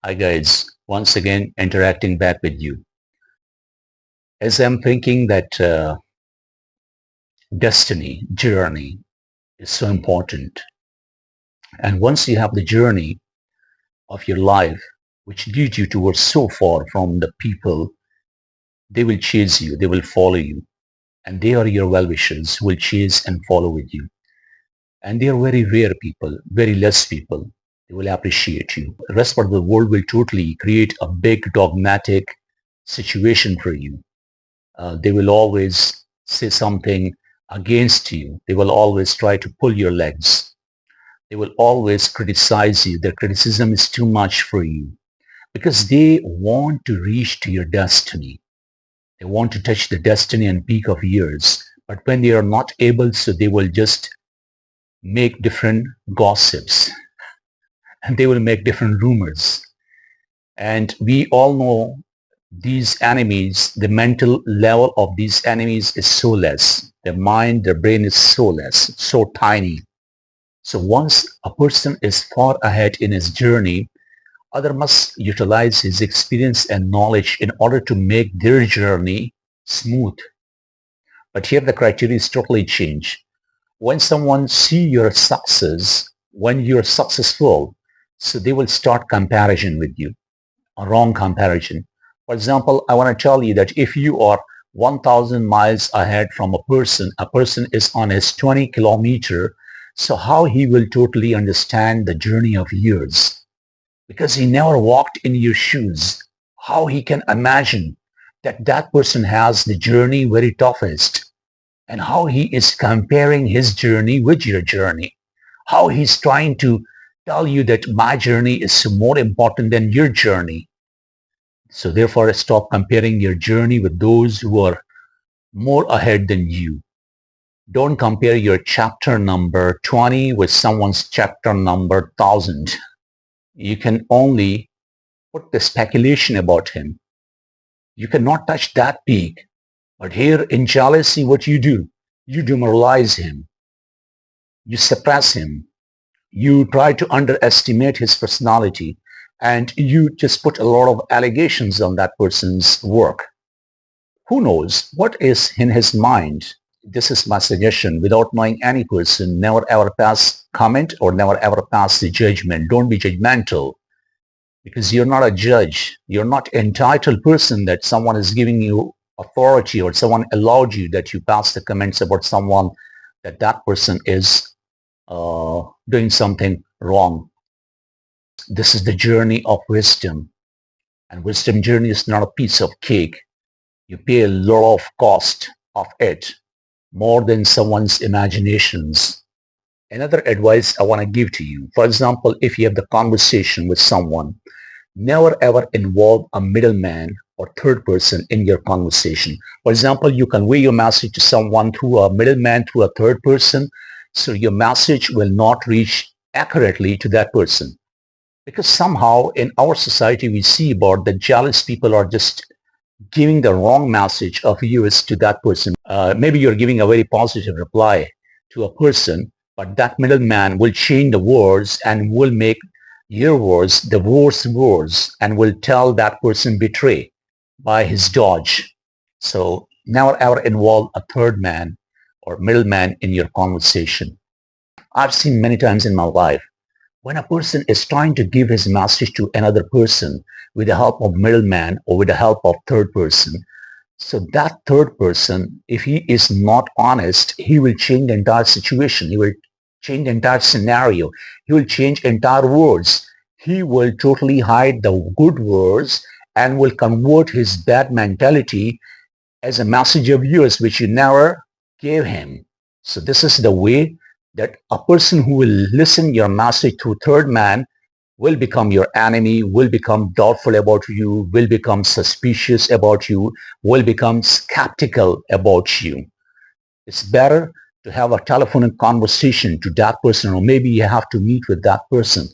Hi guys, once again interacting back with you. As I'm thinking that destiny, journey is so important. And once you have the journey of your life, which leads you towards so far from the people, they will chase you, they will follow you. And they are your well-wishers who will chase and follow with you. And they are very rare people, very less people. They will appreciate you. The rest of the world will totally create a big dogmatic situation for you. They will always say something against you. They will always try to pull your legs. They will always criticize you. Their criticism is too much for you because they want to reach to your destiny. They want to touch the destiny and peak of yours. But when they are not able, so they will just make different gossips and they will make different rumors. And we all know these enemies, the mental level of these enemies is so less. Their mind, their brain is so less, so tiny. So once a person is far ahead in his journey, other must utilize his experience and knowledge in order to make their journey smooth. But here the criteria is totally changed. When someone see your success, when you're successful, so they will start comparison with you, a wrong comparison. For example, I want to tell you that if you are 1,000 miles ahead from a person is on his 20 kilometer, so how he will totally understand the journey of yours? Because he never walked in your shoes. How he can imagine that that person has the journey very toughest, and how he is comparing his journey with your journey. How he's trying to tell you that my journey is more important than your journey. So therefore, stop comparing your journey with those who are more ahead than you. Don't compare your chapter number 20 with someone's chapter number 1000. You can only put the speculation about him. You cannot touch that peak. But here in jealousy, what you do? You demoralize him. You suppress him. You try to underestimate his personality. And you just put a lot of allegations on that person's work. Who knows what is in his mind? This is my suggestion. Without knowing any person, never ever pass comment or never ever pass the judgment. Don't be judgmental because you're not a judge. You're not entitled person that someone is giving you authority or someone allowed you that you pass the comments about someone that that person is doing something wrong. This is the journey of wisdom, and wisdom journey is not a piece of cake. You pay a lot of cost of it, more than someone's imaginations. Another advice I want to give to you, for example, if you have the conversation with someone, never ever involve a middleman or third person in your conversation. For example, you convey your message to someone through a middleman, through a third person, so your message will not reach accurately to that person. Because somehow in our society we see about the jealous people are just giving the wrong message of yours to that person. Maybe you're giving a very positive reply to a person, but that middleman will change the words and will make your words the worst words and will tell that person betray by his dodge. So never ever involve a third man or middleman in your conversation. I've seen many times in my life when a person is trying to give his message to another person with the help of middleman or with the help of third person, so that third person, if he is not honest, he will change the entire situation. He will change the entire scenario. He will change entire words. He will totally hide the good words and will convert his bad mentality as a message of yours which you never gave him. So this is the way that a person who will listen your message through third man will become your enemy, will become doubtful about you, will become suspicious about you, will become skeptical about you. It's better to have a telephonic conversation to that person, or maybe you have to meet with that person.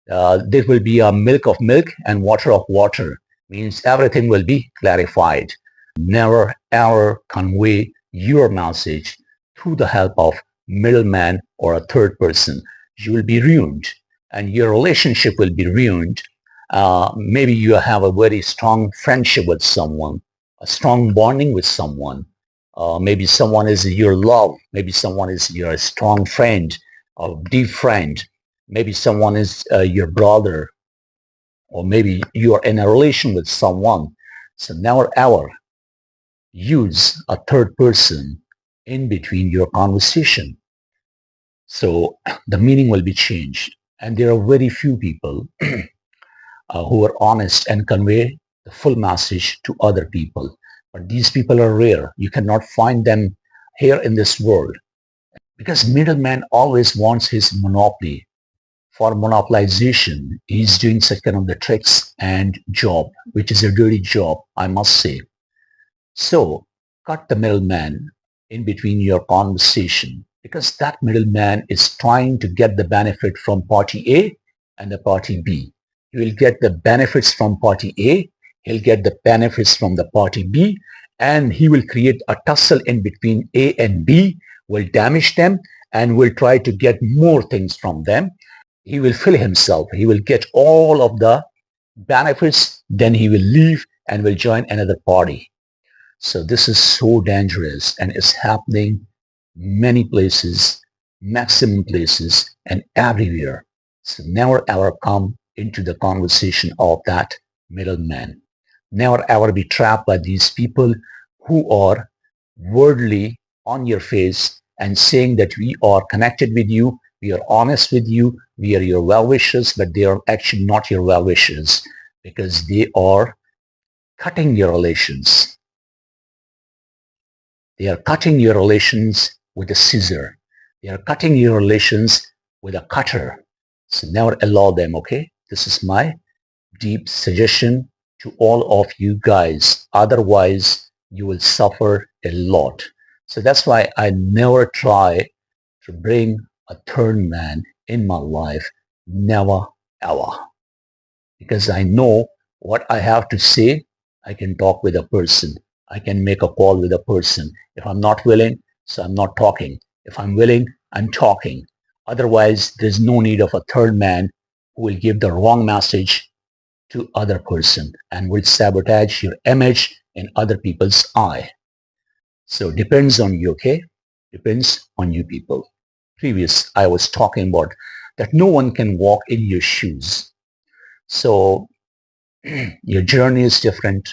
There will be a milk of milk and water of water, means everything will be clarified. Never ever convey your message through the help of middleman or a third person. You will be ruined and your relationship will be ruined Maybe you have a very strong friendship with someone, a strong bonding with someone. Maybe someone is your love. Maybe someone is your strong friend, a deep friend. Maybe someone is your brother, or maybe you are in a relation with someone. So never ever use a third person in between your conversation. So the meaning will be changed. And there are very few people who are honest and convey the full message to other people. But these people are rare. You cannot find them here in this world because middleman always wants his monopoly. For monopolization, he's doing such kind of the tricks and job, which is a dirty job, I must say. So cut the middleman in between your conversation because that middleman is trying to get the benefit from party A and the party B. He will get the benefits from party A, he'll get the benefits from the party B, and he will create a tussle in between A and B, will damage them, and will try to get more things from them. He will fill himself. He will get all of the benefits, then he will leave and will join another party. So this is so dangerous and it's happening many places, maximum places, and everywhere. So never ever come into the conversation of that middleman. Never ever be trapped by these people who are worldly on your face and saying that we are connected with you, we are honest with you, we are your well-wishers, but they are actually not your well-wishers because they are cutting your relations. They are cutting your relations with a scissor. They are cutting your relations with a cutter. So never allow them, okay? This is my deep suggestion to all of you guys. Otherwise, you will suffer a lot. So that's why I never try to bring a third man in my life. Never, ever. Because I know what I have to say. I can talk with a person. I can make a call with a person. If I'm not willing, so I'm not talking. If I'm willing, I'm talking. Otherwise, there's no need of a third man who will give the wrong message to other person and will sabotage your image in other people's eye. So depends on you, okay? Depends on you people. Previous, I was talking about that no one can walk in your shoes. So your journey is different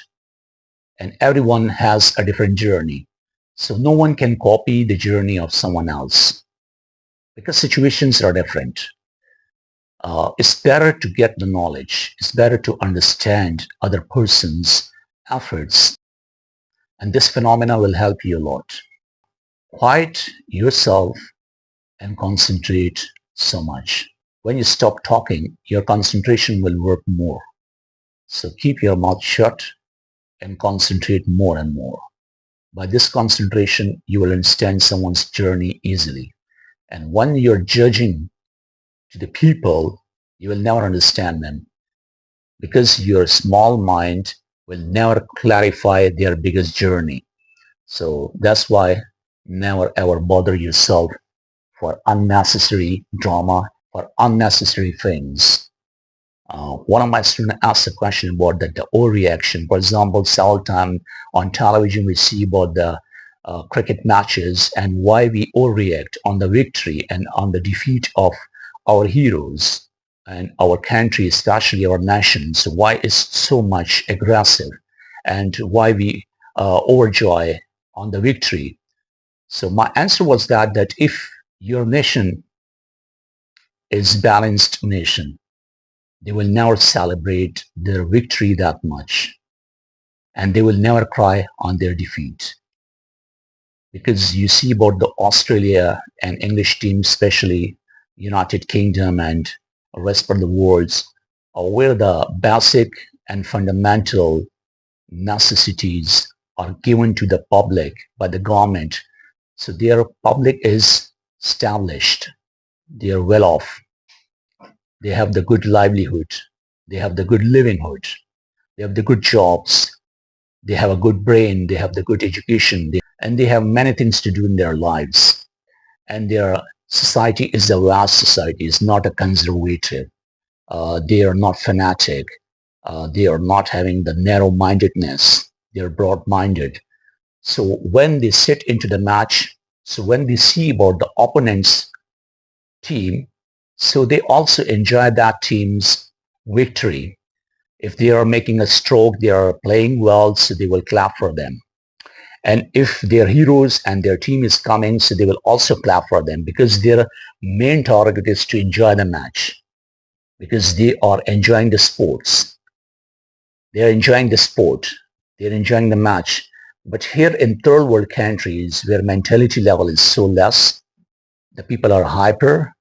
and everyone has a different journey. So no one can copy the journey of someone else because situations are different. It's better to get the knowledge. It's better to understand other person's efforts. And this phenomena will help you a lot. Quiet yourself and concentrate so much. When you stop talking, your concentration will work more. So keep your mouth shut and concentrate more and more. By this concentration, you will understand someone's journey easily. And when you're judging to the people, you will never understand them because your small mind will never clarify their biggest journey. So that's why never ever bother yourself for unnecessary drama, for unnecessary things. One of my students asked a question about the overreaction. For example, several times on television we see about the cricket matches and why we overreact on the victory and on the defeat of our heroes and our country, especially our nation. So why is so much aggressive and why we overjoy on the victory? So my answer was that if your nation is balanced nation, they will never celebrate their victory that much and they will never cry on their defeat. Because you see about the Australia and English teams, especially United Kingdom and rest of the world, where the basic and fundamental necessities are given to the public by the government. So their public is established. They are well off. They have the good livelihood. They have the good livelihood. They have the good jobs. They have a good brain. They have the good education. And they have many things to do in their lives. And their society is a vast society. It's not a conservative. They are not fanatic. They are not having the narrow-mindedness. They're broad-minded. So when they sit into the match, so when they see about the opponent's team, so they also enjoy that team's victory. If they are making a stroke, they are playing well, so they will clap for them. And if they're heroes and their team is coming, so they will also clap for them, because their main target is to enjoy the match, because they are enjoying the sports. They're enjoying the sport. They're enjoying the match. But here in third world countries, where mentality level is so less, the people are hyper,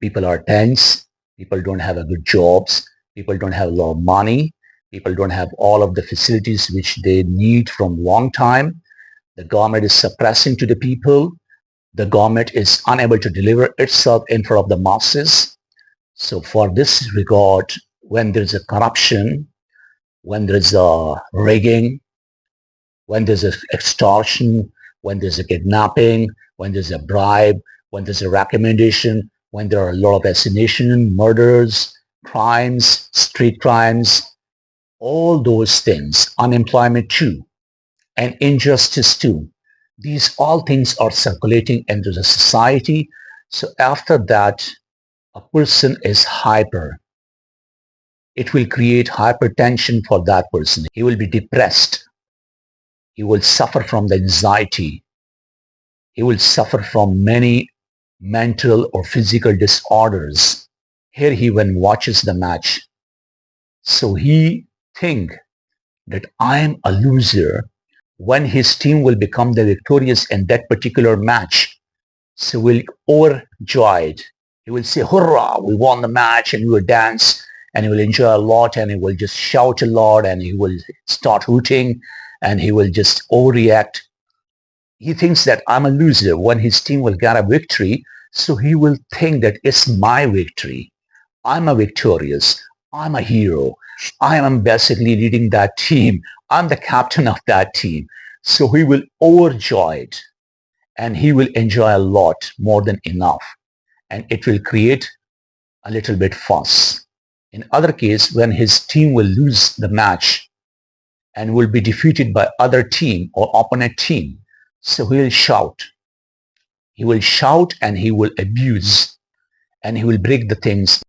people are tense, people don't have a good jobs, people don't have a lot of money, people don't have all of the facilities which they need from long time. The government is suppressing to the people. The government is unable to deliver itself in front of the masses. So for this regard, when there's a corruption, when there's a rigging, when there's a extortion, when there's a kidnapping, when there's a bribe, when there's a recommendation, when there are a lot of assassination, murders, crimes, street crimes, all those things, unemployment too, and injustice too. These all things are circulating into the society. So after that, a person is hyper. It will create hypertension for that person. He will be depressed. He will suffer from the anxiety. He will suffer from many mental or physical disorders. Here he when watches the match. So he think that I am a loser when his team will become the victorious in that particular match. So we'll overjoyed. He will say, hurrah, we won the match, and he will dance and he will enjoy a lot and he will just shout a lot and he will start hooting and he will just overreact. He thinks that I'm a loser when his team will get a victory. So he will think that it's my victory. I'm a victorious. I'm a hero. I am basically leading that team. I'm the captain of that team. So he will overjoyed and he will enjoy a lot more than enough. And it will create a little bit fuss. In other case, when his team will lose the match and will be defeated by other team or opponent team, so he will shout. He will shout and he will abuse and he will break the things.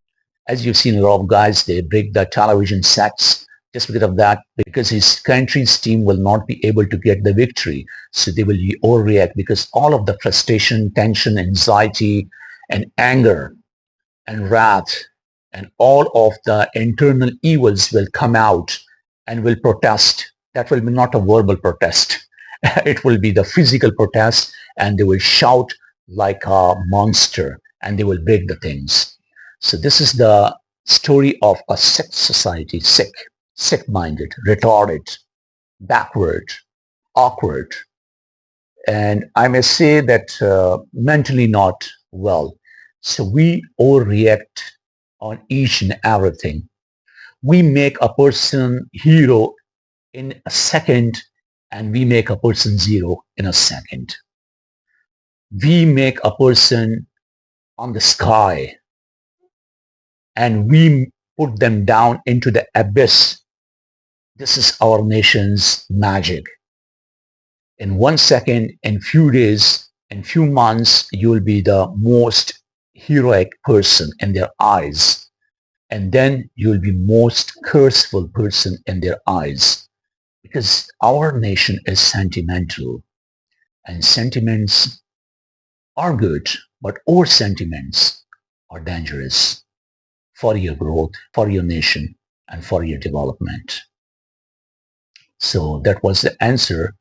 As you've seen, a lot of guys, they break the television sets just because of that, because his country's team will not be able to get the victory. So they will overreact because all of the frustration, tension, anxiety, and anger and wrath and all of the internal evils will come out and will protest. That will be not a verbal protest. It will be the physical protest, and they will shout like a monster and they will break the things. So this is the story of a sick society, sick-minded, retarded, backward, awkward, and I may say that mentally not well. So we overreact on each and everything. We make a person hero in a second and we make a person zero in a second. We make a person on the sky and we put them down into the abyss. This is our nation's magic. In 1 second, in few days, in few months, you will be the most heroic person in their eyes. And then you will be most curseful person in their eyes. Because our nation is sentimental. And sentiments are good, but over sentiments are dangerous for your growth, for your nation, and for your development. So that was the answer.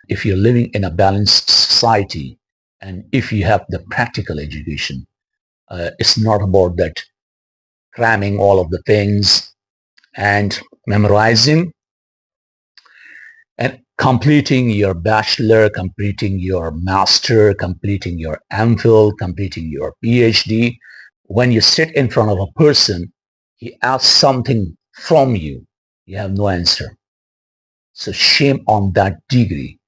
If you're living in a balanced society and if you have the practical education, it's not about that cramming all of the things and memorizing and completing your bachelor, completing your master, completing your MPhil, completing your PhD. When you sit in front of a person, he asks something from you, you have no answer. So shame on that degree,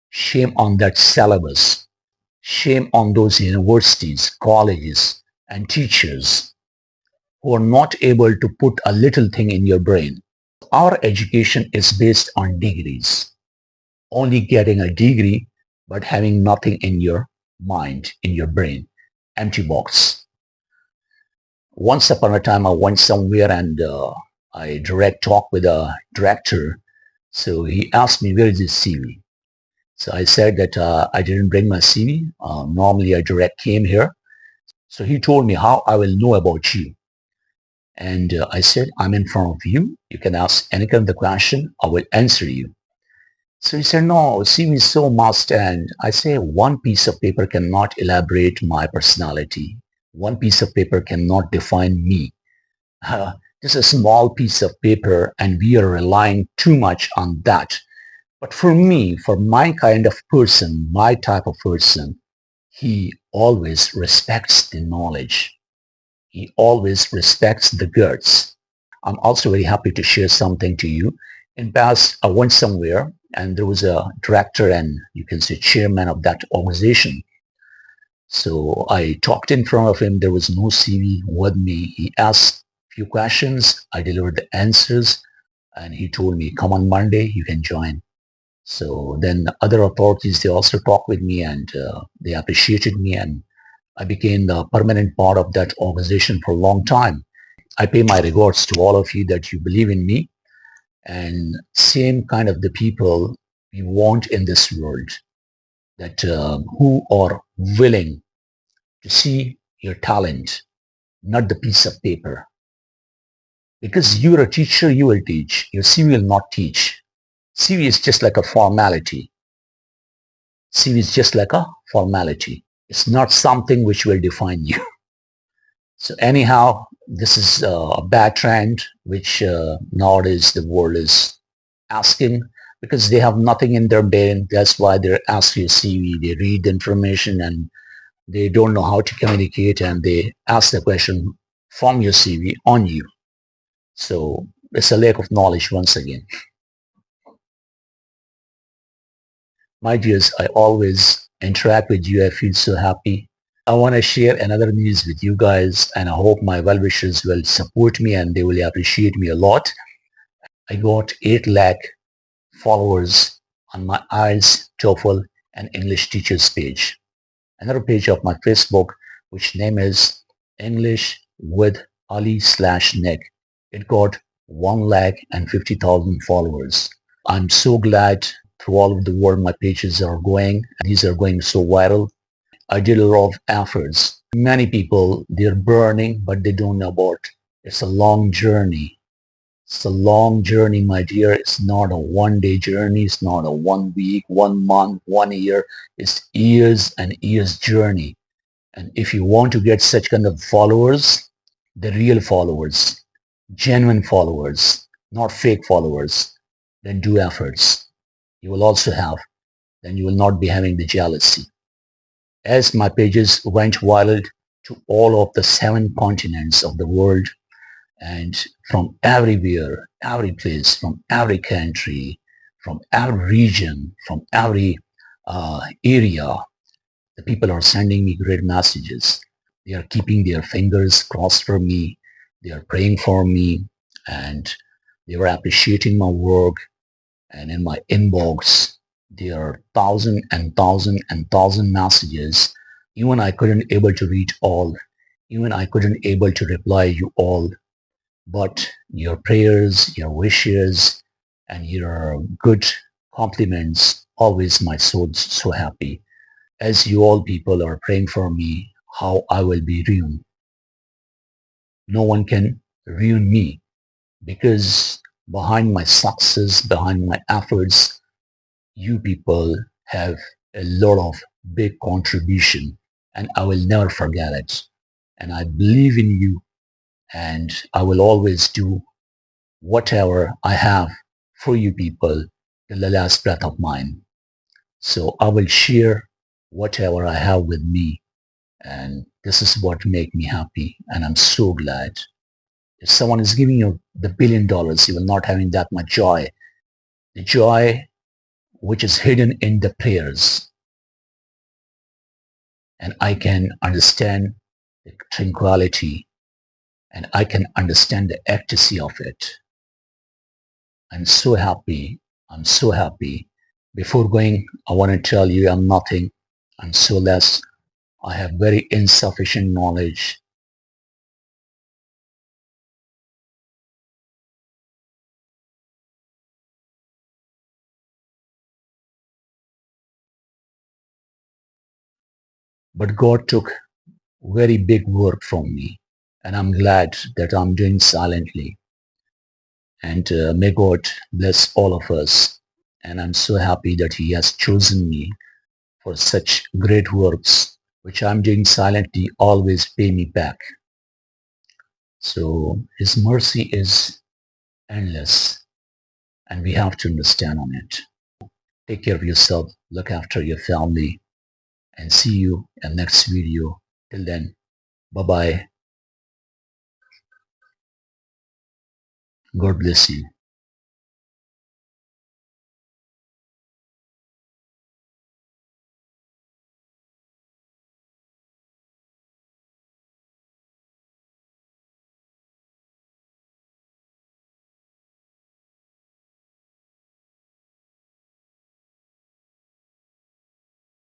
shame on that syllabus, shame on those universities, colleges, and teachers who are not able to put a little thing in your brain. our education is based on degrees. Only getting a degree, but having nothing in your mind, in your brain, empty box. Once upon a time, I went somewhere and I direct talk with a director. So he asked me, where is his CV? So I said that I didn't bring my CV. Normally, a direct came here. So he told me how I will know about you. And I said, I'm in front of you. You can ask any kind of the question. I will answer you. So he said, no, CV is so must. And I say, one piece of paper cannot elaborate my personality. One piece of paper cannot define me. Just a small piece of paper, and we are relying too much on that. But for me, for my kind of person, my type of person, he always respects the knowledge. He always respects the goods. I'm also very happy to share something to you. In past, I went somewhere and there was a director and you can say chairman of that organization. So I talked in front of him. There was no CV with me. He asked a few questions. I delivered the answers and he told me, come on Monday, you can join. So then other authorities, they also talked with me and they appreciated me and I became the permanent part of that organization for a long time. I pay my regards to all of you that you believe in me and same kind of the people we want in this world that who are willing to see your talent, not the piece of paper. Because you're a teacher, you will teach. Your CV will not teach. CV is just like a formality. CV is just like a formality. It's not something which will define you. So anyhow, this is a bad trend which nowadays the world is asking because they have nothing in their brain. That's why they're asking your CV. They read the information and they don't know how to communicate and they ask the question from your CV on you. So it's a lack of knowledge once again. My dears, I always interact with you. I feel so happy. I want to share another news with you guys and I hope my well-wishers will support me and they will appreciate me a lot. I got 8 lakh followers on my IELTS, TOEFL and English teachers page. Another page of my Facebook which name is English with Ali/Nick. It got 1,50,000 followers. I'm so glad through all of the world my pages are going. These are going so viral. I did a lot of efforts. Many people, they're burning, but they don't know about it. It's a long journey. It's a long journey, my dear. It's not a one-day journey. It's not a 1 week, 1 month, 1 year. It's years and years journey. And if you want to get such kind of followers, the real followers, genuine followers, not fake followers, then do efforts. You will also have, then you will not be having the jealousy. As my pages went viral to all of the 7 continents of the world and from everywhere, every place, from every country, from every region, from every area, the people are sending me great messages. They are keeping their fingers crossed for me. They are praying for me and they are appreciating my work. And in my inbox, there are thousand and thousand and thousand messages. Even I couldn't able to read all. Even I couldn't able to reply you all. But your prayers, your wishes, and your good compliments always my soul so happy. As you all people are praying for me, how I will be ruined. No one can ruin me because behind my success, behind my efforts, you people have a lot of big contribution and I will never forget it. And I believe in you and I will always do whatever I have for you people till the last breath of mine. So I will share whatever I have with me and this is what make me happy and I'm so glad. If someone is giving you the $1 billion, you will not having that much joy. The joy which is hidden in the prayers. And I can understand the tranquility and I can understand the ecstasy of it. I'm so happy. I'm so happy. Before going, I want to tell you I'm nothing. I'm so less. I have very insufficient knowledge. But God took very big work from me. And I'm glad that I'm doing silently. And may God bless all of us. And I'm so happy that He has chosen me for such great works, which I'm doing silently, always pay me back. So His mercy is endless, and we have to understand on it. Take care of yourself, look after your family, and see you in next video. Till then, bye-bye. God bless you.